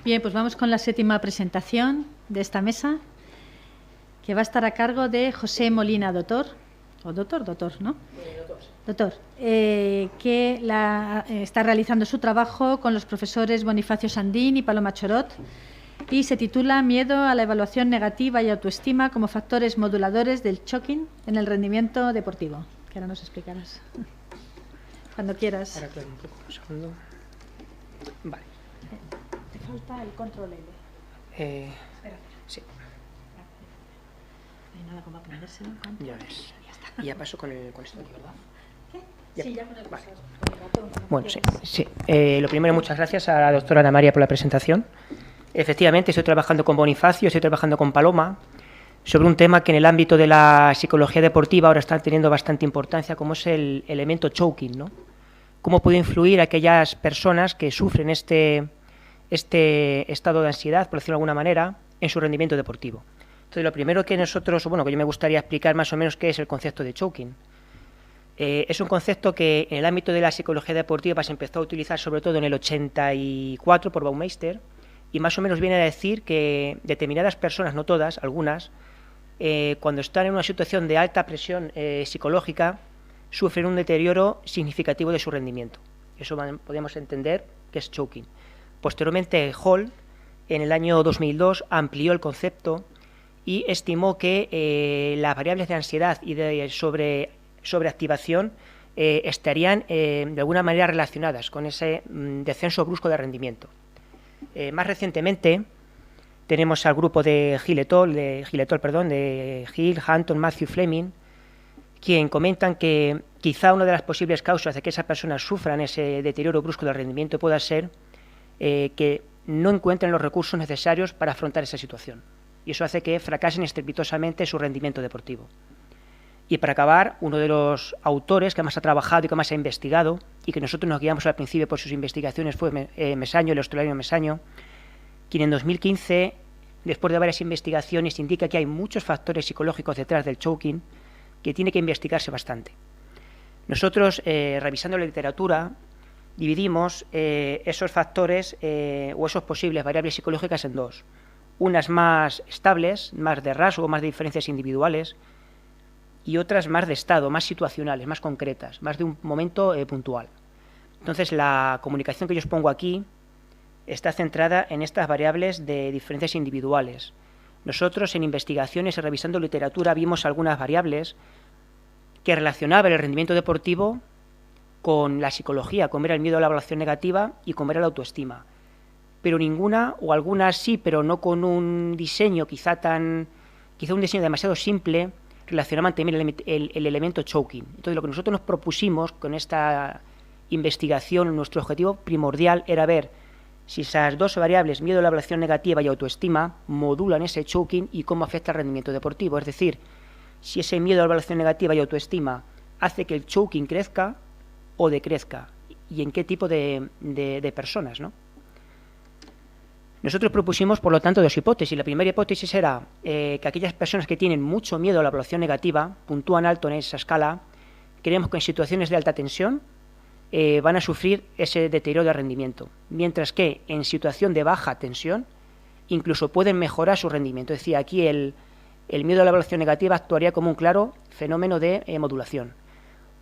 Bien, pues vamos con la séptima presentación de esta mesa, que va a estar a cargo de José Molina Doctor, o doctor, ¿no? Doctor, que está realizando su trabajo con los profesores Bonifacio Sandín y Paloma Chorot, y se titula Miedo a la evaluación negativa y autoestima como factores moduladores del choking en el rendimiento deportivo. Que ahora nos explicarás. Cuando quieras. Ahora claro, un poco, un segundo. Vale. Te falta el control L. Espera. Sí. No hay nada como aprendérselo. Ya ves. Ya está. Y ya paso con esto aquí, ¿verdad? ¿Qué? Ya. Sí, ya con el Vale. Bueno, sí. Lo primero, muchas gracias a la doctora Ana María por la presentación. Efectivamente, estoy trabajando con Bonifacio, estoy trabajando con Paloma sobre un tema que en el ámbito de la psicología deportiva ahora está teniendo bastante importancia, como es el elemento choking, ¿no? Cómo puede influir a aquellas personas que sufren este estado de ansiedad, por decirlo de alguna manera, en su rendimiento deportivo. Entonces, lo primero que nosotros, que yo me gustaría explicar más o menos qué es el concepto de choking. Es un concepto que en el ámbito de la psicología deportiva se empezó a utilizar sobre todo en el 84 por Baumeister, y más o menos viene a decir que determinadas personas, no todas, algunas, cuando están en una situación de alta presión psicológica, sufren un deterioro significativo de su rendimiento. Eso podemos entender que es choking. Posteriormente, Hall, en el año 2002, amplió el concepto y estimó que las variables de ansiedad y de sobreactivación estarían de alguna manera relacionadas con ese descenso brusco de rendimiento. Más recientemente tenemos al grupo de Hill, Hampton, Matthew, Fleming, quien comentan que quizá una de las posibles causas de que esas personas sufran ese deterioro brusco del rendimiento pueda ser que no encuentren los recursos necesarios para afrontar esa situación. Y eso hace que fracasen estrepitosamente su rendimiento deportivo. Y para acabar, uno de los autores que más ha trabajado y que más ha investigado, y que nosotros nos guiamos al principio por sus investigaciones, fue Mesaño, el australiano Mesaño, quien en 2015, después de varias investigaciones, indica que hay muchos factores psicológicos detrás del choking que tiene que investigarse bastante. Nosotros, revisando la literatura, dividimos esos factores o esos posibles variables psicológicas en dos. Unas más estables, más de rasgo, más de diferencias individuales, y otras más de estado, más situacionales, más concretas, más de un momento puntual. Entonces, la comunicación que yo os pongo aquí está centrada en estas variables de diferencias individuales. Nosotros, en investigaciones y revisando literatura, vimos algunas variables que relacionaban el rendimiento deportivo con la psicología, como era el miedo a la evaluación negativa y como era la autoestima. Pero ninguna, o algunas sí, pero no con un diseño quizá un diseño demasiado simple, relacionaban también el elemento choking. Entonces, lo que nosotros nos propusimos con esta investigación, nuestro objetivo primordial era ver si esas dos variables, miedo a la evaluación negativa y autoestima, modulan ese choking y cómo afecta al rendimiento deportivo. Es decir, si ese miedo a la evaluación negativa y autoestima hace que el choking crezca o decrezca, y en qué tipo de personas, ¿no? Nosotros propusimos, por lo tanto, dos hipótesis. La primera hipótesis era que aquellas personas que tienen mucho miedo a la evaluación negativa, puntúan alto en esa escala, creemos que en situaciones de alta tensión van a sufrir ese deterioro de rendimiento, mientras que en situación de baja tensión incluso pueden mejorar su rendimiento. Es decir, aquí el miedo a la evaluación negativa actuaría como un claro fenómeno de modulación.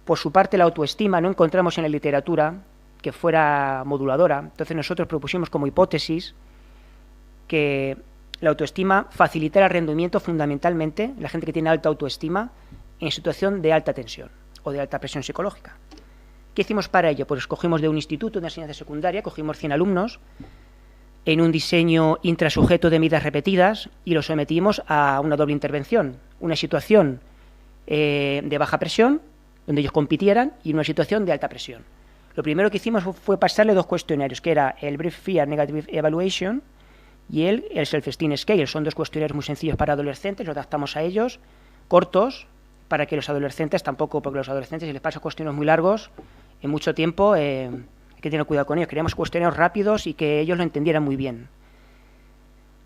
Por su parte, la autoestima no encontramos en la literatura que fuera moduladora. Entonces nosotros propusimos como hipótesis que la autoestima facilitara el rendimiento fundamentalmente la gente que tiene alta autoestima en situación de alta tensión o de alta presión psicológica. ¿Qué hicimos para ello? Pues escogimos de un instituto de enseñanza secundaria, cogimos 100 alumnos en un diseño intrasujeto de medidas repetidas y los sometimos a una doble intervención, una situación de baja presión, donde ellos compitieran, y una situación de alta presión. Lo primero que hicimos fue pasarle dos cuestionarios, que era el Brief Fear Negative Evaluation y el Self-Esteem Scale. Son dos cuestionarios muy sencillos para adolescentes, los adaptamos a ellos, cortos, para que los adolescentes tampoco, porque los adolescentes, si les pasan cuestionarios muy largos, en mucho tiempo, hay que tener cuidado con ellos. Queríamos cuestionarios rápidos y que ellos lo entendieran muy bien.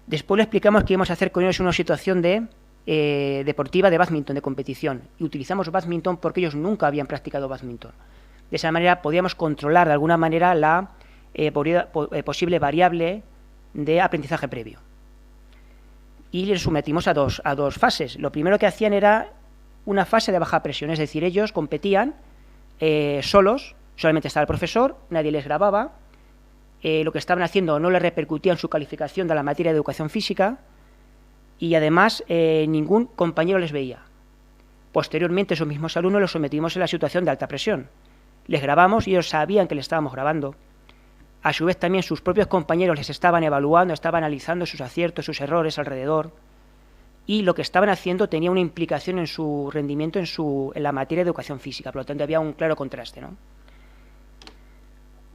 Después le explicamos que íbamos a hacer con ellos una situación deportiva de bádminton, de competición. Y utilizamos bádminton porque ellos nunca habían practicado bádminton. De esa manera podíamos controlar de alguna manera la posible variable de aprendizaje previo. Y les sometimos a dos fases. Lo primero que hacían era una fase de baja presión, es decir, ellos competían solos, solamente estaba el profesor, nadie les grababa, lo que estaban haciendo no les repercutía en su calificación de la materia de educación física y además ningún compañero les veía. Posteriormente, esos mismos alumnos los sometimos en la situación de alta presión. Les grabamos y ellos sabían que les estábamos grabando. A su vez también sus propios compañeros les estaban evaluando, estaban analizando sus aciertos, sus errores alrededor, y lo que estaban haciendo tenía una implicación en su rendimiento en la materia de educación física, por lo tanto había un claro contraste, ¿no?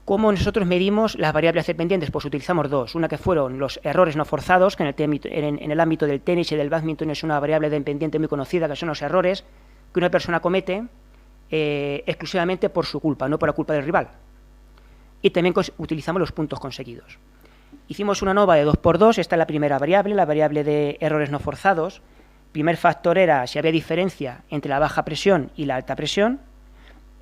¿Cómo nosotros medimos las variables dependientes? Pues utilizamos dos. Una que fueron los errores no forzados, que en el ámbito del tenis y del bádminton es una variable dependiente muy conocida, que son los errores que una persona comete exclusivamente por su culpa, no por la culpa del rival. Y también utilizamos los puntos conseguidos. Hicimos una nova de 2×2, esta es la primera variable, la variable de errores no forzados. El primer factor era si había diferencia entre la baja presión y la alta presión,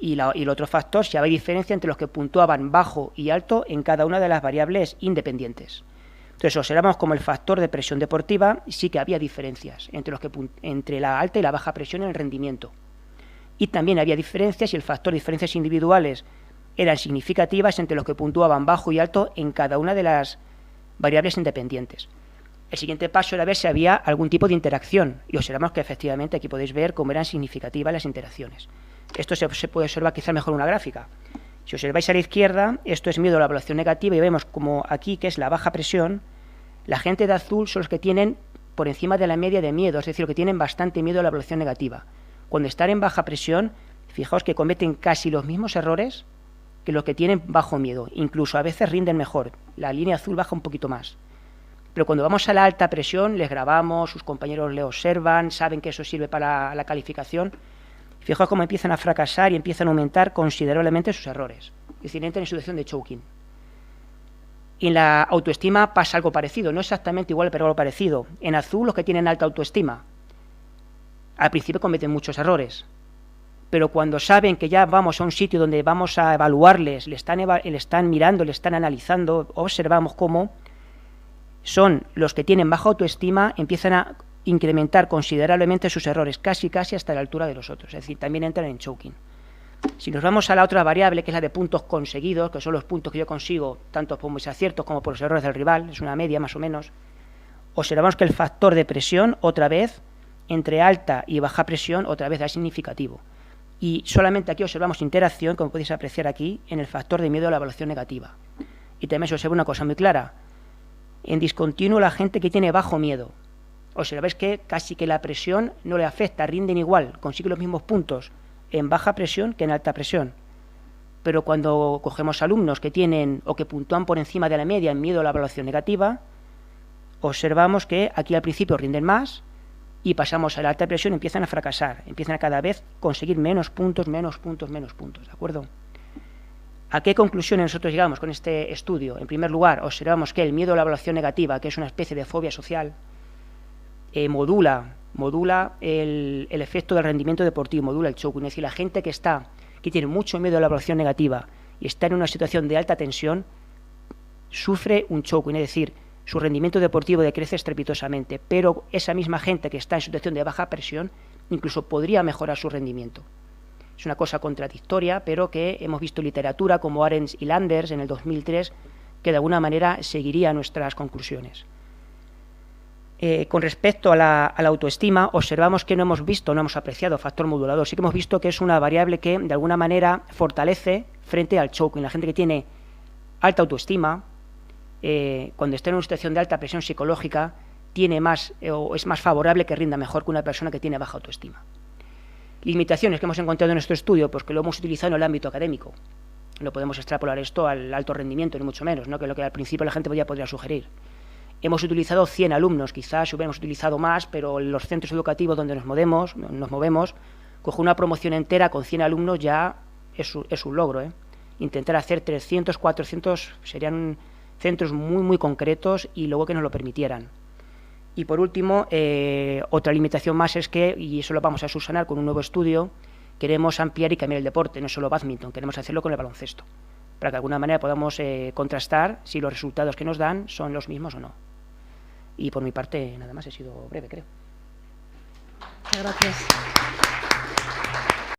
y el otro factor si había diferencia entre los que puntuaban bajo y alto en cada una de las variables independientes. Entonces observamos como el factor de presión deportiva sí que había diferencias entre la alta y la baja presión en el rendimiento. Y también había diferencias y el factor de diferencias individuales eran significativas entre los que puntuaban bajo y alto en cada una de las variables independientes. El siguiente paso era ver si había algún tipo de interacción y observamos que efectivamente aquí podéis ver cómo eran significativas las interacciones. Esto se puede observar quizá mejor en una gráfica. Si observáis a la izquierda, esto es miedo a la evaluación negativa y vemos como aquí, que es la baja presión, la gente de azul son los que tienen por encima de la media de miedo, es decir, los que tienen bastante miedo a la evaluación negativa. Cuando están en baja presión, fijaos que cometen casi los mismos errores que los que tienen bajo miedo, incluso a veces rinden mejor, la línea azul baja un poquito más. Pero cuando vamos a la alta presión, les grabamos, sus compañeros le observan, saben que eso sirve para la calificación. Fijaos cómo empiezan a fracasar y empiezan a aumentar considerablemente sus errores. Es decir, entran en situación de choking. Y en la autoestima pasa algo parecido, no exactamente igual, pero algo parecido. En azul, los que tienen alta autoestima, al principio cometen muchos errores. Pero cuando saben que ya vamos a un sitio donde vamos a evaluarles, le están mirando, le están analizando, observamos cómo son los que tienen baja autoestima, empiezan a incrementar considerablemente sus errores, casi hasta la altura de los otros, es decir, también entran en choking. Si nos vamos a la otra variable, que es la de puntos conseguidos, que son los puntos que yo consigo, tanto por mis aciertos como por los errores del rival, es una media más o menos, observamos que el factor de presión, otra vez, entre alta y baja presión, otra vez es significativo. Y solamente aquí observamos interacción, como podéis apreciar aquí, en el factor de miedo a la evaluación negativa. Y también se observa una cosa muy clara. En discontinuo, la gente que tiene bajo miedo, observáis que casi que la presión no le afecta, rinden igual, consiguen los mismos puntos en baja presión que en alta presión. Pero cuando cogemos alumnos que tienen o que puntúan por encima de la media en miedo a la evaluación negativa, observamos que aquí al principio rinden más y pasamos a la alta presión y empiezan a fracasar, empiezan a cada vez conseguir menos puntos, ¿de acuerdo? ¿A qué conclusiones nosotros llegamos con este estudio? En primer lugar, observamos que el miedo a la evaluación negativa, que es una especie de fobia social, modula el efecto del rendimiento deportivo, modula el choking. Es decir, la gente que tiene mucho miedo a la evaluación negativa y está en una situación de alta tensión, sufre un choking, es decir, su rendimiento deportivo decrece estrepitosamente, pero esa misma gente que está en situación de baja presión incluso podría mejorar su rendimiento. Es una cosa contradictoria, pero que hemos visto en literatura como Arens y Landers en el 2003, que de alguna manera seguiría nuestras conclusiones. Con respecto a la autoestima, observamos que no hemos apreciado factor modulador. Sí que hemos visto que es una variable que de alguna manera fortalece frente al choking. La gente que tiene alta autoestima, cuando está en una situación de alta presión psicológica, es más favorable que rinda mejor que una persona que tiene baja autoestima. Limitaciones que hemos encontrado en nuestro estudio, pues que lo hemos utilizado en el ámbito académico. No podemos extrapolar esto al alto rendimiento, ni mucho menos, ¿no? Que lo que al principio la gente podría sugerir. Hemos utilizado 100 alumnos, quizás hubiéramos utilizado más, pero en los centros educativos donde nos movemos, coger una promoción entera con 100 alumnos ya es un logro, ¿eh? Intentar hacer 300, 400 serían centros muy, muy concretos y luego que nos lo permitieran. Y por último, otra limitación más es que, y eso lo vamos a subsanar con un nuevo estudio, queremos ampliar y cambiar el deporte, no solo bádminton, queremos hacerlo con el baloncesto. para que de alguna manera podamos contrastar si los resultados que nos dan son los mismos o no. Y por mi parte, nada más, he sido breve, creo. Muchas gracias.